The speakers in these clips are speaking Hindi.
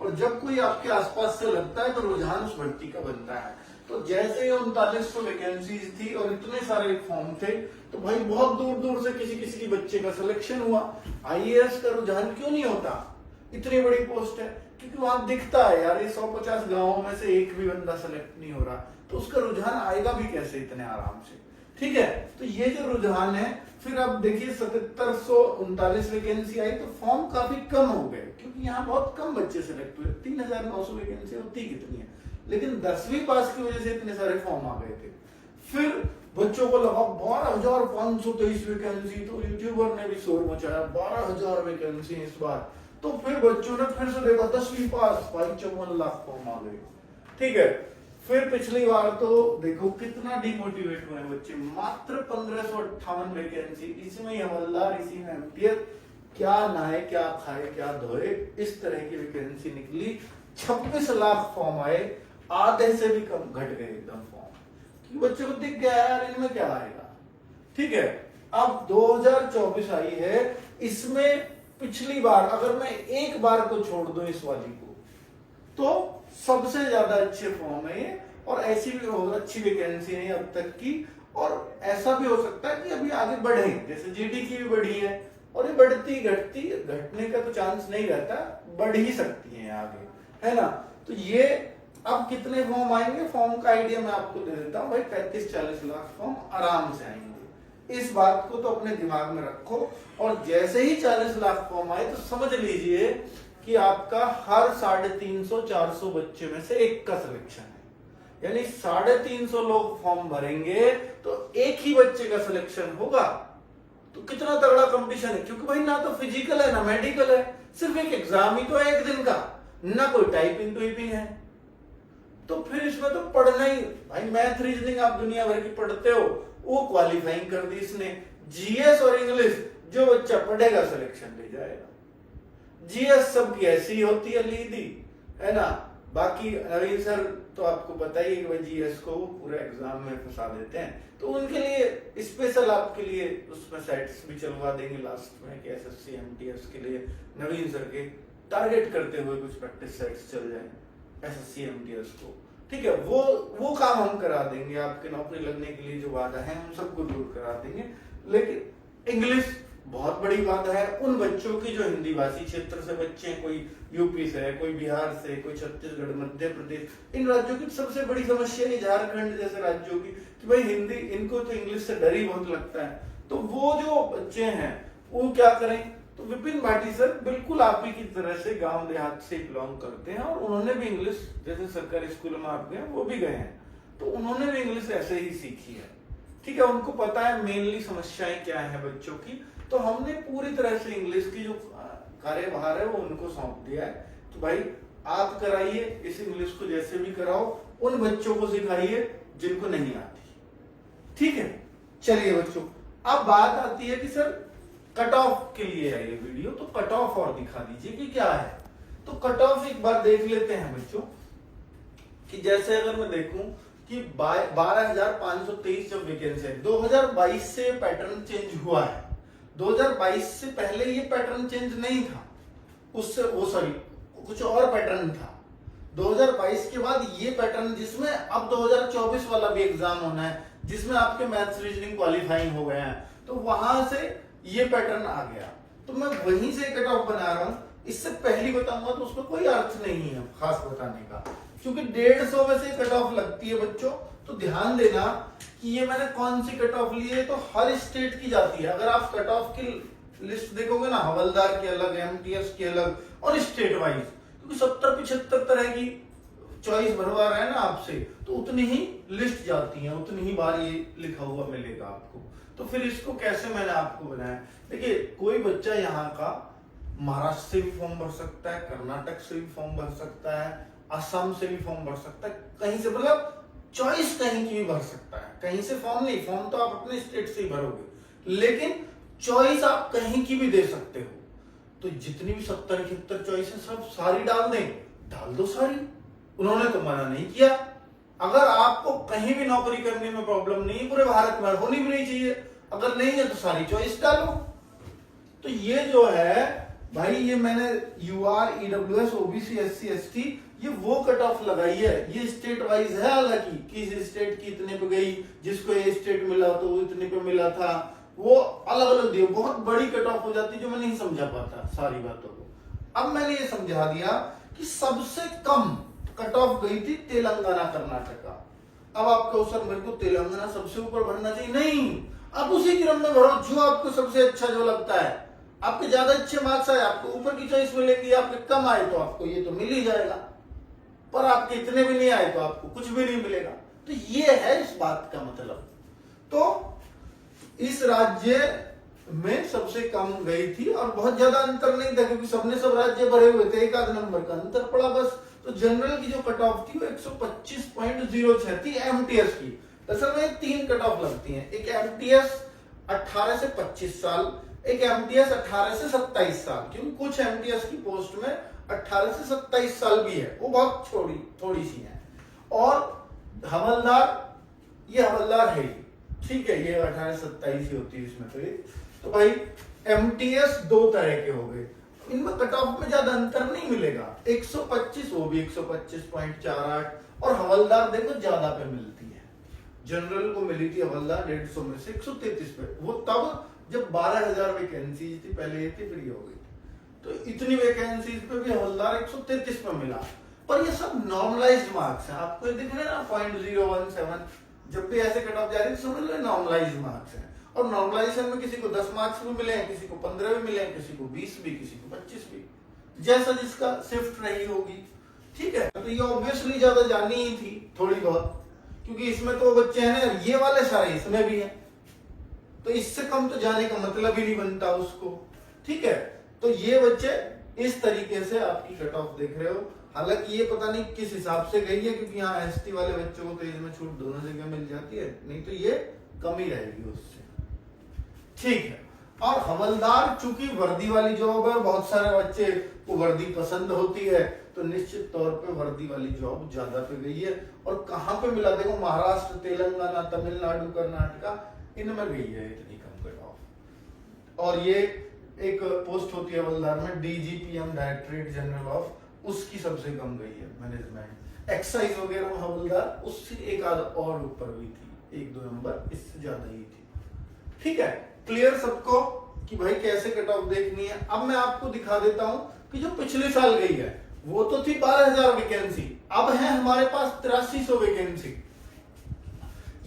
और जब कोई आपके आसपास से लगता है तो रुझान उस भर्ती का बनता है। तो जैसे 3900 वैकेंसीज थी और इतने सारे फॉर्म थे, तो भाई बहुत दूर दूर से किसी किसी की बच्चे का सिलेक्शन हुआ। आईएएस का रुझान क्यों नहीं होता? इतनी बड़ी पोस्ट है, क्योंकि वहां दिखता है यार ये 150 गांवों में से एक भी बंदा सेलेक्ट नहीं हो रहा, तो उसका रुझान आएगा भी कैसे इतने आराम से? ठीक है, तो ये जो रुझान है, फिर अब देखिए 7739 वैकेंसी आई तो फॉर्म काफी कम हो गए, क्योंकि यहाँ बहुत कम बच्चे सेलेक्ट हुए। 3900 वैकेंसी होती कितनी है, लेकिन 10वीं पास की वजह से इतने सारे फॉर्म आ गए थे। फिर बच्चों को लगा 12,523 वैकेंसी, तो यूट्यूबर ने भी शोर मचाया 12,000 वैकेंसी इस बार। तो फिर बच्चों ने फिर से देखा 10वीं पास, भाई 54 लाख फॉर्म आ गए। ठीक है, फिर पिछली बार तो देखो कितना डिमोटिवेट हुए बच्चे, मात्र 1558 वैकेंसी, इसमें हवलदार, इसी में एमटीएस, क्या नहाए क्या खाए क्या धोए, इस तरह की वैकेंसी निकली। 26 लाख फॉर्म आए, आधे से भी कम घट गए एकदम फॉर्म, क्योंकि बच्चों को दिख गया यार इनमें क्या आएगा। ठीक है, अब 2024 आई है, इसमें पिछली बार अगर मैं एक बार को छोड़ दूं इस वाली को, तो सबसे ज्यादा अच्छे फॉर्म है ये, और ऐसी भी अच्छी वैकेंसी है अब तक की। और ऐसा भी हो सकता है कि अभी आगे बढ़े, जैसे जीडी की भी बढ़ी है, और ये बढ़ती घटती, घटने का तो चांस नहीं रहता, बढ़ ही सकती है आगे, है ना। तो ये अब कितने फॉर्म आएंगे, फॉर्म का आइडिया मैं आपको दे देता हूँ भाई, 35-40 लाख फॉर्म आराम से आएंगे। इस बात को तो अपने दिमाग में रखो, और जैसे ही 40 लाख फॉर्म आए तो समझ लीजिए कि आपका हर 350-400 बच्चे में से एक का सिलेक्शन है, यानी 350 लोग फॉर्म भरेंगे तो एक ही बच्चे का सिलेक्शन होगा। तो कितना तगड़ा कंपटीशन है, क्योंकि भाई ना तो फिजिकल है ना मेडिकल है, सिर्फ एक एग्जाम ही तो है एक दिन का, ना कोई टाइपिंग टूइपिंग है। तो फिर इसमें तो पढ़ना ही भाई, मैथ रीजनिंग आप दुनिया भर की पढ़ते हो, वो क्वालिफाइंग कर दी इसने। जीएस और इंग्लिश जो बच्चा पढ़ेगा सिलेक्शन ले जाएगा। जीएस सबकी ऐसी होती है लीदी, है ना। बाकी नवीन सर तो आपको बताइए कि भाई जीएस को पूरे एग्जाम में फंसा देते हैं, तो उनके लिए स्पेशल आपके लिए उसमें सेट्स भी चलवा देंगे लास्ट में कि एसएससी एमटीएस के लिए नवीन सर के टारगेट करते हुए कुछ प्रैक्टिस सेट्स चल जाए एसएससी एमटीएस को। ठीक है, वो काम हम करा देंगे, आपके नौकरी लगने के लिए जो बाधा है हम सबको दूर करा देंगे। लेकिन इंग्लिश बहुत बड़ी बात है उन बच्चों की जो हिंदी भाषी क्षेत्र से बच्चे हैं, कोई यूपी से है, कोई बिहार से, कोई छत्तीसगढ़, मध्य प्रदेश, इन राज्यों की सबसे बड़ी समस्या है, झारखंड जैसे राज्यों की, कि भाई हिंदी, इनको तो इंग्लिश से डर ही बहुत लगता है। तो वो जो बच्चे हैं वो क्या करें, तो विपिन भाटी सर बिल्कुल आप ही की तरह से गांव देहात से बिलोंग करते हैं, और उन्होंने भी इंग्लिश, जैसे सरकारी स्कूलों में आप गए वो भी गए हैं, तो उन्होंने भी इंग्लिश ऐसे ही सीखी है। ठीक है, उनको पता है मेनली समस्याएं क्या है बच्चों की, तो हमने पूरी तरह से इंग्लिश की जो कार्यभार है वो उनको सौंप दिया है। तो भाई आप कराइए इस इंग्लिश को, जैसे भी कराओ, उन बच्चों को सिखाइए जिनको नहीं आती। ठीक है, चलिए बच्चों, अब बात आती है कि सर कट ऑफ के लिए है ये वीडियो, तो कट ऑफ और दिखा दीजिए कि क्या है। तो कट ऑफ एक बार देख लेते हैं बच्चों, कि जैसे अगर मैं देखूं कि 12,523 जब वैकेंसी है, 2022 से पैटर्न चेंज हुआ है। 2022 से पहले ये पैटर्न चेंज नहीं था, उससे कुछ और पैटर्न था। 2022 के बाद ये पैटर्न, जिसमें अब 2024 वाला भी एग्जाम होना है, जिसमें आपके मैथ्स रीजनिंग क्वालिफाइंग हो गए हैं, तो वहां से ये पैटर्न आ गया। तो मैं वहीं से कट ऑफ बना रहा हूं, इससे पहले बताऊंगा तो उसमें कोई अर्थ नहीं है खास बताने का, क्योंकि 150 में से कट ऑफ लगती है बच्चों। तो ध्यान देना कि ये मैंने कौन सी कट ऑफ ली है, तो हर स्टेट की जाती है। अगर आप कट ऑफ की लिस्ट देखोगे ना, हवलदार की अलग, एमटीएस की अलग, और स्टेट वाइज, क्योंकि 70-75 तरह की चॉइस भरवा रहे हैं ना आपसे, तो उतनी ही लिस्ट जाती है, उतनी ही बार ये लिखा हुआ मिलेगा आपको। तो फिर इसको कैसे मैंने आपको बनाया, देखिए कोई बच्चा यहाँ का महाराष्ट्र से भी फॉर्म भर सकता है, कर्नाटक से भी फॉर्म भर सकता है, असम से भी फॉर्म भर सकता है, कहीं से, मतलब चॉइस कहीं की भी भर सकता है। कहीं से फॉर्म नहीं, फॉर्म तो आप अपने स्टेट से ही भरोगे, लेकिन चॉइस आप कहीं की भी दे सकते हो। तो जितनी भी 70-71 चॉइस है सब सारी डाल दें, डाल दो सारी, उन्होंने तो मना नहीं किया। अगर आपको कहीं भी नौकरी करने में प्रॉब्लम नहीं, पूरे भारत में होनी भी नहीं चाहिए, अगर नहीं है तो सारी चॉइस डालो। तो ये जो है भाई ये मैंने UR, EWS, OBC, SC, ST, ये वो कट ऑफ लगाई है, ये स्टेट वाइज है, हालांकि किस स्टेट की इतने पे गई, जिसको ये स्टेट मिला तो वो इतने पे मिला था, वो अलग अलग दिए, बहुत बड़ी कट ऑफ हो जाती जो मैं नहीं समझा पाता सारी बातों को। अब मैंने ये समझा दिया कि सबसे कम कट ऑफ गई थी तेलंगाना कर्नाटका। अब आप कहो सर मेरे को तेलंगाना सबसे ऊपर भरना चाहिए, नहीं, आप उसी क्रम में भरो जो आपको सबसे अच्छा जो लगता है। आपके ज्यादा अच्छे मार्क्स आए आपको ऊपर की चॉइस मिलेगी, आपके कम आए तो आपको ये तो मिल ही जाएगा, पर आपके इतने भी नहीं आए तो आपको कुछ भी नहीं मिलेगा। तो ये है इस बात का मतलब। तो इस राज्य में सबसे कम गई थी और बहुत ज्यादा अंतर नहीं था क्योंकि सबने सब राज्य भरे हुए थे, एक आध नंबर का अंतर पड़ा बस। तो जनरल की जो कट ऑफ थी वो 125.06 थी एमटीएस की। असल में 3 कट ऑफ लगती हैं, एक एमटीएस 18 से 25 साल, एक एमटीएस 18 से 27 साल, क्योंकि कुछ एमटीएस की पोस्ट में 18 से 27 साल भी है, वो बहुत थोड़ी सी है। और हवलदार, ये हवलदार है, ठीक है, ये 18 से 27 ही होती है इसमें। तो भाई एमटीएस 2 तरह के हो गए, इनमें कट ऑफ में ज्यादा अंतर नहीं मिलेगा, 125 वो भी 125.48, और हवलदार देखो ज्यादा पे मिलती है। जनरल को मिली थी हवलदार 150 में से 133 पे, वो तब जब 12,000 वैकेंसी थी, पहले ये थी फिर ये हो गई। तो इतनी वैकेंसीज पे भी हवलदार 133 पे मिला। पर ये सब नॉर्मलाइज्ड मार्क्स हैं, आपको ये दिख रहे हैं ना 0.017, जब भी ऐसे कट ऑफ जा रही है समझ लो नॉर्मलाइज्ड मार्क्स हैं। और नॉर्मलाइजेशन में किसी को 10 मार्क्स भी मिले हैं, किसी को 15 भी मिले हैं, किसी को 20 भी, किसी को 25 भी, जैसा जिसका शिफ्ट रही होगी, ठीक है। तो ये ऑब्वियसली ज्यादा जानी ही थी थोड़ी बहुत, क्योंकि इसमें तो बच्चे हैं ना, ये वाले सारे इसमें भी हैं, तो इससे कम तो जाने का मतलब ही नहीं बनता उसको, ठीक है। तो ये बच्चे इस तरीके से आपकी कट ऑफ देख रहे हो। हालांकि ये पता नहीं किस हिसाब से गई है, क्योंकि यहाँ एसटी वाले बच्चों को तो इसमें छूट दोनों जगह मिल जाती है, नहीं तो ये कम ही रहेगी उससे, ठीक है। और हवलदार चूंकि वर्दी वाली जॉब है, बहुत सारे बच्चे को वर्दी पसंद होती है, तो निश्चित तौर पे वर्दी वाली जॉब ज्यादा पे गई है। और कहाँ पे मिला, देखो महाराष्ट्र, तेलंगाना, तमिलनाडु, कर्नाटका, इनमें गई है इतनी कम कट ऑफ। और ये एक पोस्ट होती है हवलदार में, डीजीपीएम, डायरेक्टरेट जनरल ऑफ, उसकी सबसे कम गई है मैनेजमेंट। एक्साइज वगैरह में हवलदार उससे एक आध और ऊपर हुई थी, 1-2 नंबर इससे ज्यादा ही थी, ठीक है। क्लियर सबको कि भाई कैसे कट ऑफ देखनी है। अब मैं आपको दिखा देता हूं कि जो पिछले साल गई है वो तो थी 12,000 वैकेंसी, अब है हमारे पास 8300 वैकेंसी।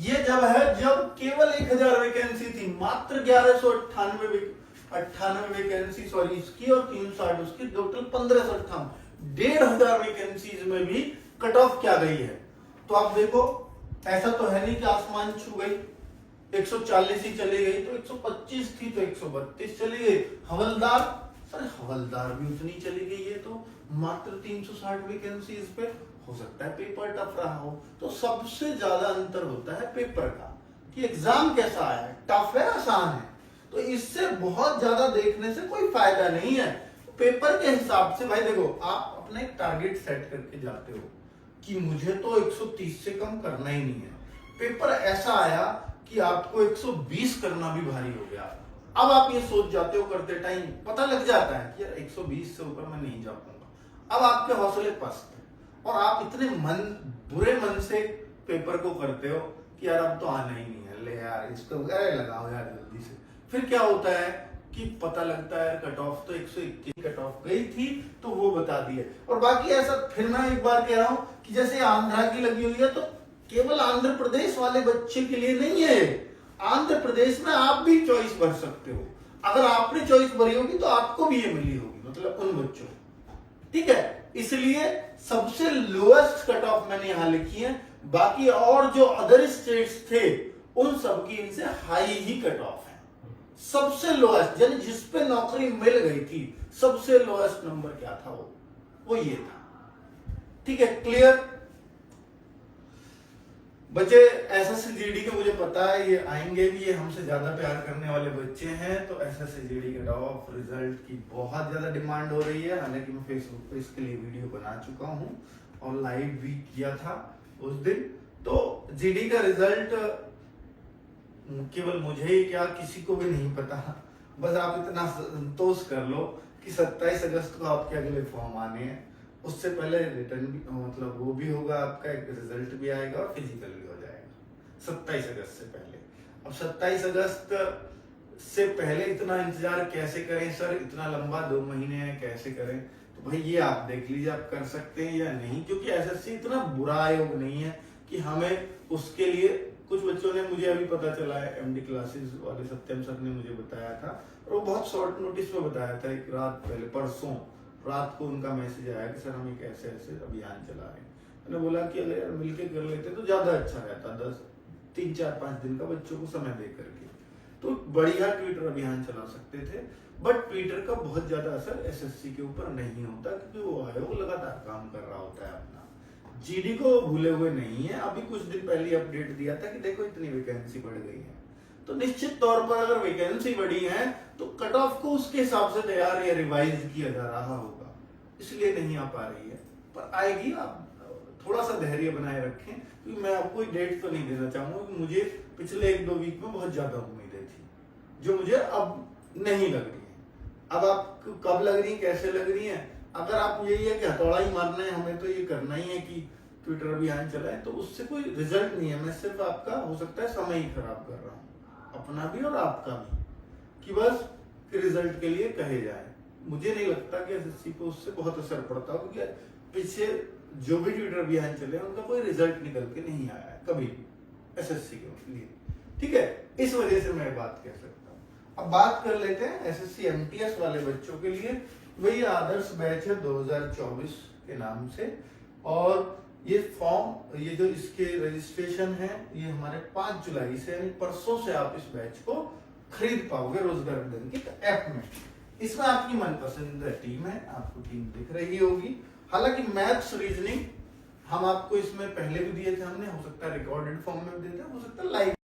ये जब है जब केवल 1000 वैकेंसी थी, मात्र 1198 वैकेंसी सॉरी इसकी और 360 उसकी, टोटल 1558, 1500 वैकेंसीज में भी कट ऑफ क्या गई है। तो आप देखो ऐसा तो है नहीं कि आसमान छू गई, 140 ही चली गई, तो 125 थी तो 132 चली गई। हवलदार, सर हवलदार भी उतनी चली गई है, तो मात्र 360 वैकेंसी इस पे, हो सकता है पेपर टफ रहा हो। तो सबसे ज्यादा अंतर होता है पेपर का, कि एग्जाम कैसा आया है, टफ है आसान है। तो इससे बहुत ज्यादा देखने से कोई फायदा नहीं है। पेपर के हिसाब से भाई देखो, आप अपने टारगेट सेट करके जाते हो कि मुझे तो 130 से कम करना ही नहीं है, पेपर ऐसा आया कि आपको 120 करना भी भारी हो गया, अब आप ये सोच जाते हो, करते टाइम पता लग जाता है कि यार 120 से ऊपर मैं नहीं जा पाऊंगा। अब आपके हौसले पस्त है और आप इतने बुरे मन से पेपर को करते हो कि यार अब तो आना ही नहीं है, ले यार इसको लगाओ यार जल्दी से। फिर क्या होता है कि पता लगता है कट ऑफ तो 121 कट ऑफ गई थी, तो वो बता दिए। और बाकी ऐसा फिर मैं एक बार कह रहा हूं कि जैसे आंध्रा की लगी हुई है, तो केवल आंध्र प्रदेश वाले बच्चे के लिए नहीं है, आंध्र प्रदेश में आप भी चॉइस भर सकते हो। अगर आपने चॉइस भरी होगी तो आपको भी ये मिली होगी, मतलब उन बच्चों, ठीक है। इसलिए सबसे लोएस्ट कट ऑफ मैंने यहां लिखी है, बाकी और जो अदर स्टेट्स थे उन सबकी इनसे हाई ही कट ऑफ है। सबसे लोएस्ट यानी जिसपे नौकरी मिल गई थी, सबसे लोएस्ट नंबर क्या था, वो ये था, ठीक है। क्लियर बच्चे, एसएससी-जीडी के मुझे पता है ये आएंगे भी, ये हमसे ज्यादा प्यार करने वाले बच्चे हैं, तो एसएससी-जीडी के टॉप रिजल्ट की बहुत ज्यादा डिमांड हो रही है। हालांकि मैं फेसबुक पे इसके लिए वीडियो बना चुका हूं और लाइव भी किया था उस दिन। तो जीडी का रिजल्ट केवल मुझे ही क्या, किसी को भी नहीं पता, बस आप इतना संतोष कर लो कि 27 अगस्त को आपके अगले फॉर्म आने हैं। उससे पहले रिटर्न भी, मतलब वो भी होगा, आपका एक रिजल्ट भी आएगा और फिजिकल भी हो जाएगा 27 अगस्त से पहले। अब 27 अगस्त से पहले इतना इंतजार कैसे करें सर, इतना लंबा 2 महीने है, कैसे करें? तो भाई ये आप देख लीजिए आप कर सकते हैं या नहीं, क्योंकि एसएससी इतना बुरा आयोग नहीं है कि हमें उसके लिए, कुछ बच्चों ने मुझे अभी पता चला है, एमडी क्लासेस वाले सत्यम सर ने मुझे बताया था, और वो बहुत शॉर्ट नोटिस में बताया था, एक रात पहले, परसों रात को उनका मैसेज आया कि सर हम एक ऐसे ऐसे अभियान चला रहे हैं। मैंने बोला कि अरे यार मिलके कर लेते तो ज्यादा अच्छा रहता, 3, 4, 5 दिन का बच्चों को समय दे करके तो बढ़िया ट्विटर अभियान चला सकते थे। बट ट्विटर का बहुत ज्यादा असर एसएससी के ऊपर नहीं होता, क्योंकि वो आयोग लगातार काम कर रहा होता है अपना, जीडी को भूले हुए नहीं है। अभी कुछ दिन पहले अपडेट दिया था कि देखो इतनी वैकेंसी बढ़ गई है, तो निश्चित तौर पर अगर वैकेंसी बढ़ी है तो कट ऑफ को उसके हिसाब से तैयार या रिवाइज किया जा रहा होगा, इसलिए नहीं आ पा रही है, पर आएगी। आप थोड़ा सा धैर्य बनाए रखें, क्योंकि मैं आपको डेट तो नहीं देना चाहूंगा कि मुझे पिछले 1-2 वीक में बहुत ज्यादा उम्मीदें थी, जो मुझे अब नहीं लग रही है। अब आपको कब लग रही है, कैसे लग रही है? अगर आप यही है कि हथौड़ा ही मारना है, हमें तो ये करना ही है कि ट्विटर अभियान चलाए, तो उससे कोई रिजल्ट नहीं है। मैं सिर्फ आपका हो सकता है समय ही खराब कर रहा हूँ, अपना भी और आपका भी, कि बस रिजल्ट के लिए कहे जाए। मुझे नहीं लगता कि एसएससी को उससे बहुत असर पड़ता हो, क्योंकि पीछे जो भी ट्विटर अभियान चले उनका कोई रिजल्ट निकल के नहीं आया है कभी एसएससी के लिए, ठीक है? इस वजह से मैं बात कह सकता हूँ। अब बात कर लेते हैं एसएससी एमटीएस वाले बच्चों के लिए। वही आदर्श बैच है 2024 के नाम से, और ये फॉर्म, ये जो इसके रजिस्ट्रेशन है, ये हमारे 5 जुलाई से, यानी परसों से आप इस बैच को खरीद पाओगे रोजगार के ऐप में। इसमें आपकी मनपसंद टीम है, आपको टीम दिख रही होगी। हालांकि मैथ्स रीजनिंग हम आपको इसमें पहले भी दिए थे हमने, हो सकता है रिकॉर्डेड फॉर्म में भी देते हैं, हो सकता है लाइव